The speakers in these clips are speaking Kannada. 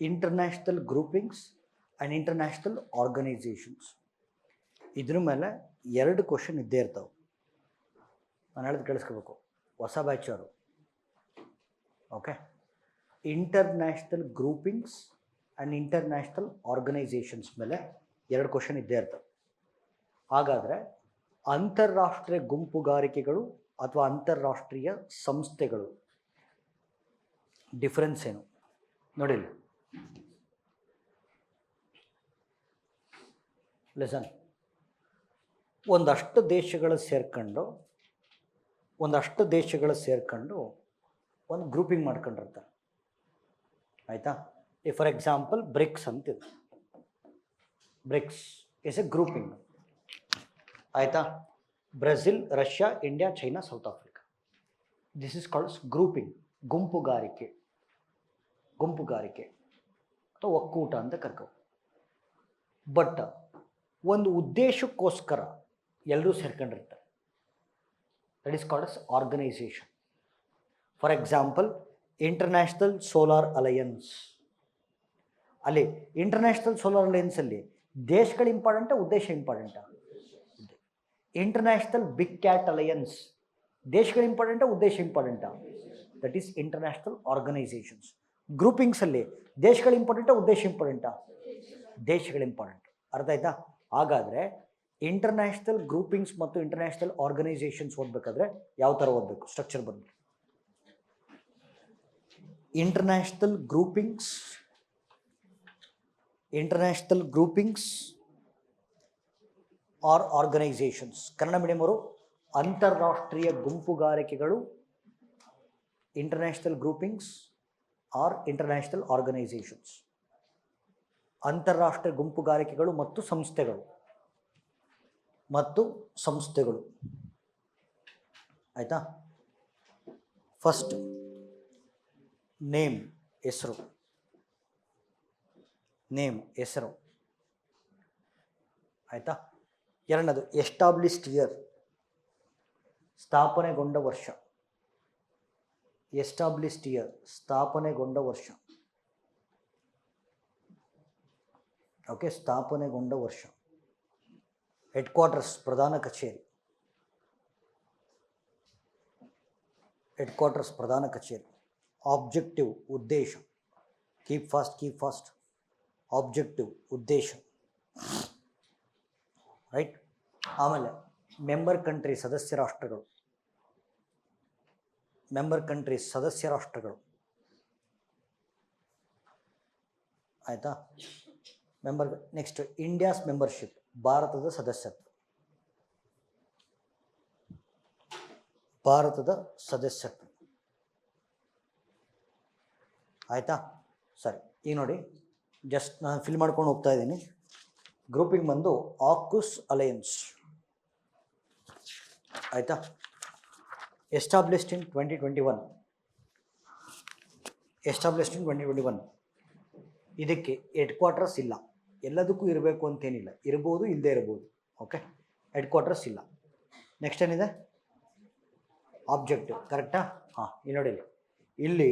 International groupings and international organisations. ಇದ್ರ ಮೇಲೆ 2 ಕ್ವಶನ್ ಇದ್ದೇ ಇರ್ತಾವೆ. ನಾನು ಹೇಳೋದು ಕೇಳಿಸ್ಕೋಬೇಕು, ಹೊಸ ಬ್ಯಾಚ್ ಅವರು. Okay, international groupings and international organisations ಮೇಲೆ 2 ಕ್ವಶನ್ ಇದ್ದೇ ಇರ್ತವೆ. ಹಾಗಾದರೆ ಅಂತಾರಾಷ್ಟ್ರೀಯ ಗುಂಪುಗಾರಿಕೆಗಳು ಅಥವಾ ಅಂತಾರಾಷ್ಟ್ರೀಯ ಸಂಸ್ಥೆಗಳು ಡಿಫರೆನ್ಸ್ ಏನು ನೋಡಿ. ಲೆಸನ್, ಒಂದಷ್ಟು ದೇಶಗಳು ಸೇರ್ಕೊಂಡು ಒಂದು ಗ್ರೂಪಿಂಗ್ ಮಾಡ್ಕೊಂಡಿರ್ತಾರೆ. ಆಯಿತಾ? ಫಾರ್ ಎಕ್ಸಾಂಪಲ್ ಬ್ರಿಕ್ಸ್ ಅಂತಿದೆ. BRICS is a grouping. ಆಯಿತಾ? Brazil, Russia, India, China, South Africa. This is called as grouping. ಗುಂಪುಗಾರಿಕೆ ಅಥವಾ ಒಕ್ಕೂಟ ಅಂತ ಕರ್ಕೊ. ಬಟ್ ಒಂದು ಉದ್ದೇಶಕ್ಕೋಸ್ಕರ ಎಲ್ಲರೂ ಸೇರ್ಕೊಂಡಿರ್ತಾರೆ. That is called as organisation. For example international solar alliance. ಅಲ್ಲಿ ಇಂಟರ್ನ್ಯಾಷನಲ್ ಸೋಲಾರ್ ಅಲಯನ್ಸಲ್ಲಿ ದೇಶಗಳು ಇಂಪಾರ್ಟೆಂಟಾ, ಉದ್ದೇಶ ಇಂಪಾರ್ಟೆಂಟಾ? ಇಂಟರ್ನ್ಯಾಷನಲ್ ಬಿಗ್ ಕ್ಯಾಟ್ ಅಲಯನ್ಸ್, ದೇಶಗಳು ಇಂಪಾರ್ಟೆಂಟಾ, ಉದ್ದೇಶ ಇಂಪಾರ್ಟೆಂಟಾ? That is international organisations. ಗ್ರೂಪಿಂಗ್ಸಲ್ಲಿ ದೇಶಗಳು ಇಂಪಾರ್ಟೆಂಟಾ, ಉದ್ದೇಶ ಇಂಪಾರ್ಟೆಂಟಾ? ದೇಶಗಳು ಇಂಪಾರ್ಟೆಂಟ್. ಅರ್ಥ ಆಯ್ತಾ? ಹಾಗಾದರೆ ಇಂಟರ್ನ್ಯಾಷನಲ್ ಗ್ರೂಪಿಂಗ್ಸ್ ಮತ್ತು ಇಂಟರ್ನ್ಯಾಷನಲ್ ಆರ್ಗನೈಸೇಷನ್ಸ್ ಓದಬೇಕಾದ್ರೆ ಯಾವ ಥರ ಓದಬೇಕು? ಸ್ಟ್ರಕ್ಚರ್ ಬಂದು international groupings or organisations. Kannada medium ಅವರು ಅಂತಾರಾಷ್ಟ್ರೀಯ ಗುಂಪುಗಾರಿಕೆಗಳು, international groupings or international organisations. ಅಂತಾರಾಷ್ಟ್ರೀಯ ಗುಂಪುಗಾರಿಕೆಗಳು ಮತ್ತು ಸಂಸ್ಥೆಗಳು. ಆಯಿತಾ? ಫಸ್ಟ್ ನೇಮ್, ಹೆಸರು. ಆಯಿತಾ? ಎರಡನೇದು ಎಸ್ಟಾಬ್ಲಿಷ್ಡ್ ಇಯರ್, ಸ್ಥಾಪನೆಗೊಂಡ ವರ್ಷ. ಓಕೆ, ಸ್ಥಾಪನೆಗೊಂಡ ವರ್ಷ. ಹೆಡ್ ಕ್ವಾರ್ಟರ್ಸ್, ಪ್ರಧಾನ ಕಚೇರಿ. ಆಬ್ಜೆಕ್ಟಿವ್, ಉದ್ದೇಶ. Keep fast. ಆಬ್ಜೆಕ್ಟಿವ್, ಉದ್ದೇಶ. ರೈಟ್? ಆಮೇಲೆ ಮೆಂಬರ್ ಕಂಟ್ರಿ, ಸದಸ್ಯ ರಾಷ್ಟ್ರಗಳು. ಆಯಿತಾ? ನೆಕ್ಸ್ಟ್ ಇಂಡಿಯಾಸ್ ಮೆಂಬರ್ಶಿಪ್, ಭಾರತದ ಸದಸ್ಯತ್ವ. ಆಯಿತಾ? ಸರಿ, ಈಗ ನೋಡಿ, ಜಸ್ಟ್ ನಾನು ಫಿಲ್ ಮಾಡ್ಕೊಂಡು ಹೋಗ್ತಾ ಇದ್ದೀನಿ. ಗ್ರೂಪಿಂಗ್ ಬಂದು ಆಕುಸ್ ಅಲಯನ್ಸ್. ಆಯಿತಾ? Established in 2021. ಇದಕ್ಕೆ ಹೆಡ್ ಕ್ವಾರ್ಟರ್ಸ್ ಇಲ್ಲ. ಎಲ್ಲದಕ್ಕೂ ಇರಬೇಕು ಅಂತೇನಿಲ್ಲ, ಇರ್ಬೋದು, ಇಲ್ಲದೆ ಇರ್ಬೋದು. ಓಕೆ, ಹೆಡ್ ಕ್ವಾರ್ಟರ್ಸ್ ಇಲ್ಲ. ನೆಕ್ಸ್ಟ್ ಏನಿದೆ? ಆಬ್ಜೆಕ್ಟಿವ್. ಕರೆಕ್ಟಾ? ಹಾಂ, ಇಲ್ಲಿ ನೋಡಿ, ಇಲ್ಲಿ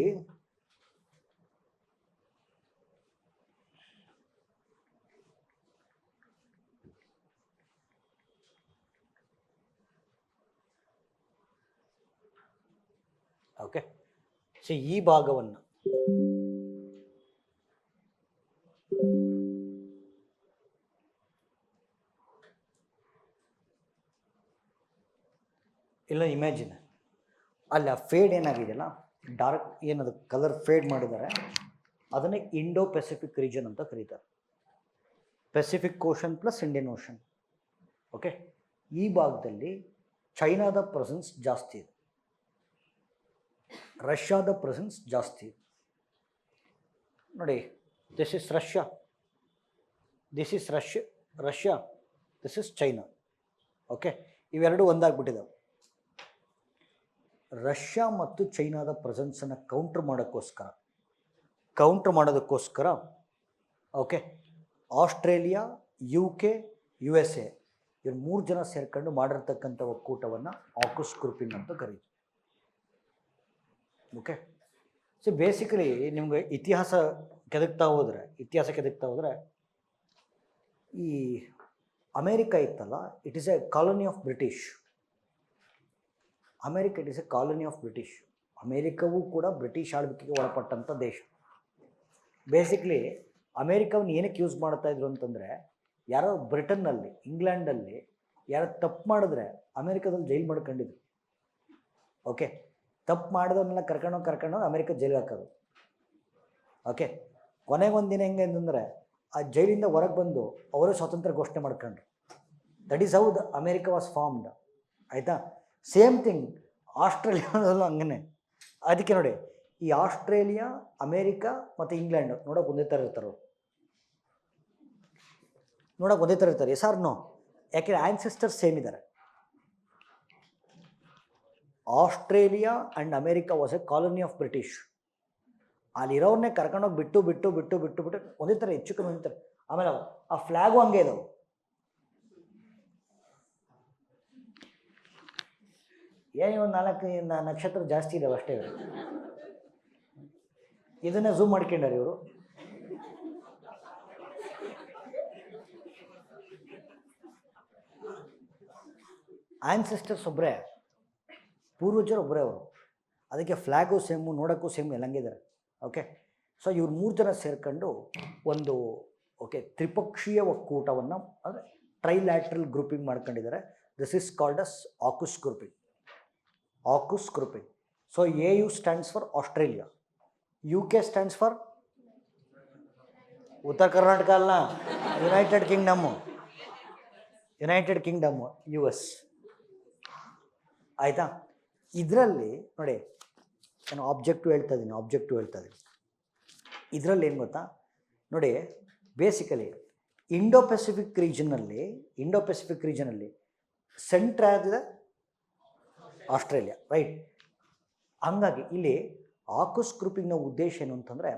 ಓಕೆ, ಸೊ ಈ ಭಾಗವನ್ನು ಇಲ್ಲ, ಇಮ್ಯಾಜಿನ್ ಅಲ್ಲಿ ಆ ಫೇಡ್ ಏನಾಗಿದೆಯಲ್ಲ, ಡಾರ್ಕ್ ಏನದು ಕಲರ್ ಫೇಡ್ ಮಾಡಿದ್ದಾರೆ, ಅದನ್ನೇ ಇಂಡೋ ಪೆಸಿಫಿಕ್ ರೀಜನ್ ಅಂತ ಕರೀತಾರೆ. Pacific ocean plus Indian ocean. Okay, ಈ ಭಾಗದಲ್ಲಿ ಚೈನಾದ ಪ್ರೆಸೆನ್ಸ್ ಜಾಸ್ತಿ ಇದೆ, ರಷ್ಯಾದ ಪ್ರೆಸೆನ್ಸ್ ಜಾಸ್ತಿ ಇದೆ. ನೋಡಿ, this is Russia, this is China. Okay, ಇವೆರಡು ಒಂದಾಗ್ಬಿಟ್ಟಿದ್ದಾವೆ. ರಷ್ಯಾ ಮತ್ತು ಚೈನಾದ ಪ್ರೆಸೆನ್ಸನ್ನು ಕೌಂಟ್ರ್ ಮಾಡೋದಕ್ಕೋಸ್ಕರ ಓಕೆ, ಆಸ್ಟ್ರೇಲಿಯಾ, UK, USA ಇವ್ರು 3 ಜನ ಸೇರ್ಕೊಂಡು ಮಾಡಿರ್ತಕ್ಕಂಥ ಒಕ್ಕೂಟವನ್ನು ಆಕುಸ್ ಗ್ರೂಪಿಂಗ್ ಅಂತ ಕರೀತೀವಿ. ಓಕೆ, ಸೊ ಬೇಸಿಕಲಿ ನಿಮಗೆ ಇತಿಹಾಸ ಕೆದಕ್ತಾ ಹೋದರೆ, ಇತಿಹಾಸ ಕೆದಕ್ತಾ ಹೋದರೆ, ಈ ಅಮೇರಿಕಾ ಇತ್ತಲ್ಲ, it is a colony of British. America it is a colony of British. ಅಮೇರಿಕವೂ ಕೂಡ ಬ್ರಿಟಿಷ್ ಆಳ್ವಿಕೆಗೆ ಒಳಪಟ್ಟಂಥ ದೇಶ. ಬೇಸಿಕ್ಲಿ ಅಮೇರಿಕವನ್ನು ಏನಕ್ಕೆ ಯೂಸ್ ಮಾಡ್ತಾ ಇದ್ರು ಅಂತಂದರೆ, ಯಾರೋ ಬ್ರಿಟನ್ನಲ್ಲಿ, ಇಂಗ್ಲೆಂಡಲ್ಲಿ ಯಾರೋ ತಪ್ಪು ಮಾಡಿದ್ರೆ ಅಮೇರಿಕಾದಲ್ಲಿ ಜೈಲು ಮಾಡ್ಕೊಂಡಿದ್ರು. ಓಕೆ, ತಪ್ಪು ಮಾಡಿದವನ್ನೆಲ್ಲ ಕರ್ಕೊಂಡೋಗಿ ಅಮೇರಿಕ ಜೈಲಿಗೆ ಹಾಕೋದು. ಓಕೆ, ಕೊನೆಗೊಂದು ದಿನ ಹೆಂಗೆ ಅಂತಂದರೆ, ಆ ಜೈಲಿಂದ ಹೊರಗೆ ಬಂದು ಅವರೇ ಸ್ವಾತಂತ್ರ್ಯ ಘೋಷಣೆ ಮಾಡ್ಕೊಂಡ್ರು. That is how the America was formed. ಆಯಿತಾ? ಸೇಮ್ ಥಿಂಗ್ ಆಸ್ಟ್ರೇಲಿಯಾದಲ್ಲೂ ಹಂಗೇ. ಅದಕ್ಕೆ ನೋಡಿ, ಈ ಆಸ್ಟ್ರೇಲಿಯಾ, ಅಮೇರಿಕಾ ಮತ್ತು ಇಂಗ್ಲೆಂಡ್ ನೋಡೋಕೆ ಒಂದೇ ಥರ ಇರ್ತಾರೆ. ನೋಡೋಕೆ ಒಂದೇ ಥರ ಇರ್ತಾರೆ. Yes or no? ಯಾಕೆಂದರೆ ಆ್ಯನ್ಸೆಸ್ಟರ್ಸ್ ಸೇಮ್ ಇದ್ದಾರೆ. Australia and America was a colony of British. ಅಲ್ಲಿರೋರನ್ನೇ ಕರ್ಕೊಂಡೋಗಿ ಬಿಟ್ಟು ಒಂದೇ ಥರ ಹೆಚ್ಚು ಕಮ್ಮಿ ಅಂತಾರೆ. ಆಮೇಲೆ ಆ ಫ್ಲ್ಯಾಗು ಹಂಗೆ ಇದಾವೆ. ಏನು ಒಂದು 4 ನಕ್ಷತ್ರ ಜಾಸ್ತಿ ಇದಾವೆ ಅಷ್ಟೇ. ಇದನ್ನೇ ಝೂಮ್ ಮಾಡ್ಕೊಂಡಾರೆ ಇವರು. ಆ್ಯನ್ಸೆಸ್ಟರ್ಸ್ ಒಬ್ಬರೇ, ಪೂರ್ವಜರು ಒಬ್ಬರೇ ಅವರು. ಅದಕ್ಕೆ ಫ್ಲ್ಯಾಗು ಸೇಮು, ನೋಡೋಕ್ಕೂ ಸೇಮ್ ಎಲ್ಲಂಗಿದ್ದಾರೆ. ಓಕೆ, ಸೊ ಇವ್ರು 3 ಜನ ಸೇರ್ಕೊಂಡು ಒಂದು ತ್ರಿಪಕ್ಷೀಯ ಒಕ್ಕೂಟವನ್ನು, ಅಂದರೆ ಟ್ರೈಲ್ಯಾಟ್ರಲ್ ಗ್ರೂಪಿಂಗ್ ಮಾಡ್ಕೊಂಡಿದ್ದಾರೆ. This is called us ಆಕುಸ್ grouping. ಆಕುಸ್ grouping. So AU stands for Australia, UK stands for ಉತ್ತರ ಕರ್ನಾಟಕ ಅಲ್ಲ, ಯುನೈಟೆಡ್ ಕಿಂಗ್ಡಮ್ಮು US. ಆಯಿತಾ? ಇದರಲ್ಲಿ ನೋಡಿ, ನಾನು ಆಬ್ಜೆಕ್ಟಿವ್ ಹೇಳ್ತಾ ಇದ್ದೀನಿ. ಇದರಲ್ಲಿ ಏನು ಗೊತ್ತಾ ನೋಡಿ, ಬೇಸಿಕಲಿ ಇಂಡೋ ಪೆಸಿಫಿಕ್ ರೀಜನಲ್ಲಿ ಸೆಂಟ್ರ್ ಆಗಿದೆ ಆಸ್ಟ್ರೇಲಿಯಾ, ರೈಟ್? ಹಂಗಾಗಿ ಇಲ್ಲಿ ಆಕುಸ್ ಗ್ರೂಪಿಂಗ್ನ ಉದ್ದೇಶ ಏನು ಅಂತಂದರೆ,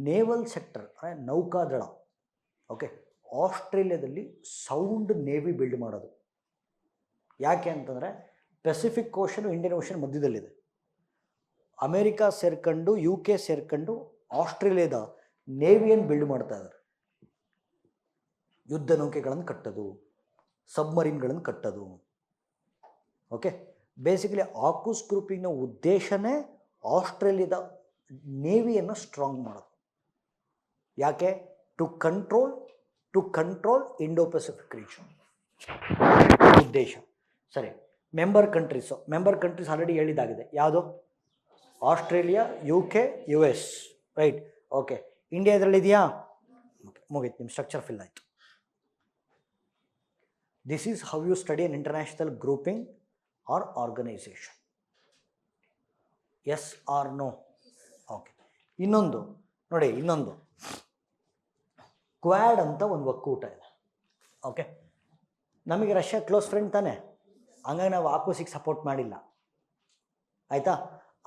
ನೇವಲ್ ಸೆಕ್ಟರ್, ನೌಕಾದಳ. ಓಕೆ, ಆಸ್ಟ್ರೇಲಿಯಾದಲ್ಲಿ ಸೌಂಡ್ ನೇವಿ ಬಿಲ್ಡ್ ಮಾಡೋದು. ಯಾಕೆ ಅಂತಂದರೆ, ಪೆಸಿಫಿಕ್ ಓಷನ್, ಇಂಡಿಯನ್ ಓಷನ್ ಮಧ್ಯದಲ್ಲಿದೆ. ಅಮೇರಿಕಾ ಸೇರ್ಕೊಂಡು, UK ಸೇರ್ಕೊಂಡು ಆಸ್ಟ್ರೇಲಿಯಾದ ನೇವಿಯನ್ನು ಬಿಲ್ಡ್ ಮಾಡ್ತಾ ಇದ್ದಾರೆ. ಯುದ್ಧ ನೌಕೆಗಳನ್ನು ಕಟ್ಟೋದು, ಸಬ್ಮರೀನ್ಗಳನ್ನು ಕಟ್ಟೋದು. ಓಕೆ, ಬೇಸಿಕಲಿ ಆಕುಸ್ ಗ್ರೂಪಿಂಗ್ನ ಉದ್ದೇಶನೇ ಆಸ್ಟ್ರೇಲಿಯಾದ ನೇವಿಯನ್ನು ಸ್ಟ್ರಾಂಗ್ ಮಾಡೋದು. ಯಾಕೆ? To control Indo Pacific region ಉದ್ದೇಶ. ಸರಿ, ಮೆಂಬರ್ ಕಂಟ್ರೀಸ್ ಆಲ್ರೆಡಿ ಹೇಳಿದಾಗಿದೆ. ಯಾವುದು? Australia, UK, US, right? Okay, India ಇದರಲ್ಲಿ ಇದೆಯಾ? ಮುಗೀತು, ನಿಮ್ಮ ಸ್ಟ್ರಕ್ಚರ್ ಫಿಲ್ ಆಯಿತು. This is how you study an international grouping or organisation. Yes or no? Okay, ಇನ್ನೊಂದು ಕ್ವಾಡ್ ಅಂತ ಒಂದು ಒಕ್ಕೂಟ ಇದೆ. ಓಕೆ, ನಮಗೆ ರಷ್ಯಾ ಕ್ಲೋಸ್ ಫ್ರೆಂಡ್ ತಾನೆ, ಹಂಗಾಗಿ ನಾವು ಆಕುಸಿಗೆ ಸಪೋರ್ಟ್ ಮಾಡಿಲ್ಲ. ಆಯಿತಾ?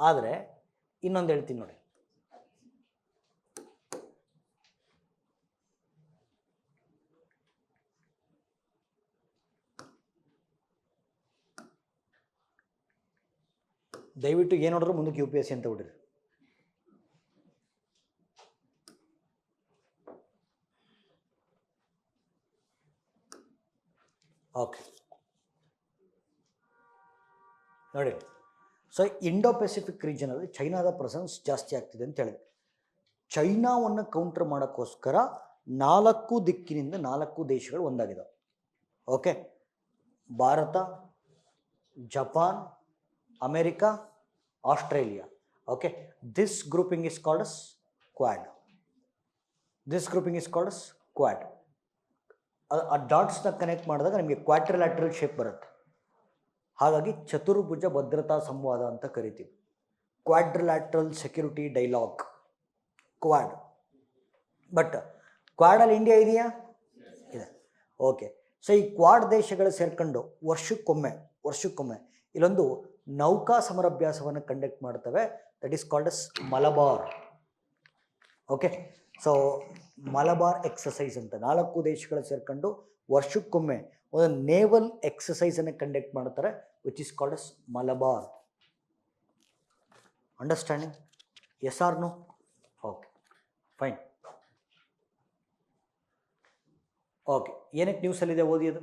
ಆದರೆ ಇನ್ನೊಂದು ಹೇಳ್ತೀನಿ ನೋಡಿ. ದಯವಿಟ್ಟು ಏನು ನೋಡಿದ್ರು ಮುಂದಕ್ಕೆ UPSC ಅಂತ ಬಿಡ್ರಿ. ಓಕೆ ನೋಡಿ, ಸೊ ಇಂಡೋ ಪೆಸಿಫಿಕ್ ರೀಜನಲ್ಲಿ ಚೈನಾದ ಪ್ರೆಸೆನ್ಸ್ ಜಾಸ್ತಿ ಆಗ್ತಿದೆ ಅಂತ ಹೇಳಿದೆ. ಚೈನಾವನ್ನು ಕೌಂಟರ್ ಮಾಡೋಕ್ಕೋಸ್ಕರ 4 ದಿಕ್ಕಿನಿಂದ 4 ದೇಶಗಳು ಒಂದಾಗಿದ್ದಾವೆ. Okay, Bharat, Japan, America, Australia. Okay, this grouping is called as Quad. ಆ ಡಾಟ್ಸ್ನ ಕನೆಕ್ಟ್ ಮಾಡಿದಾಗ ನಿಮಗೆ ಕ್ವಾಡ್ರಿಲ್ಯಾಟ್ರಲ್ ಶೇಪ್ ಬರುತ್ತೆ. ಹಾಗಾಗಿ ಚತುರ್ಭುಜ ಭದ್ರತಾ ಸಂವಾದ ಅಂತ ಕರಿತೀವಿ. Quadrilateral security dialogue, Quad. But ಕ್ವಾಡಲ್ಲಿ ಇಂಡಿಯಾ ಇದೆಯಾ? ಇದೆ. ಓಕೆ, ಸೊ ಈ ಕ್ವಾಡ್ ದೇಶಗಳು ಸೇರ್ಕೊಂಡು ವರ್ಷಕ್ಕೊಮ್ಮೆ ಇಲ್ಲೊಂದು ನೌಕಾ ಸಮರಾಭ್ಯಾಸವನ್ನು ಕಂಡಕ್ಟ್ ಮಾಡ್ತವೆ. That is called as Malabar. Okay, so Malabar exercise ಅಂತ 4 ದೇಶಗಳು ಸೇರ್ಕೊಂಡು ವರ್ಷಕ್ಕೊಮ್ಮೆ ಒಂದು ನೇವಲ್ ಎಕ್ಸಸೈಸನ್ನು ಕಂಡಕ್ಟ್ ಮಾಡ್ತಾರೆ, which is called as Malabar. Understanding? Yes or no? Okay fine. Okay, ಏನಕ್ಕೆ ನ್ಯೂಸಲ್ಲಿದೆ ಓದಿ ಅದು.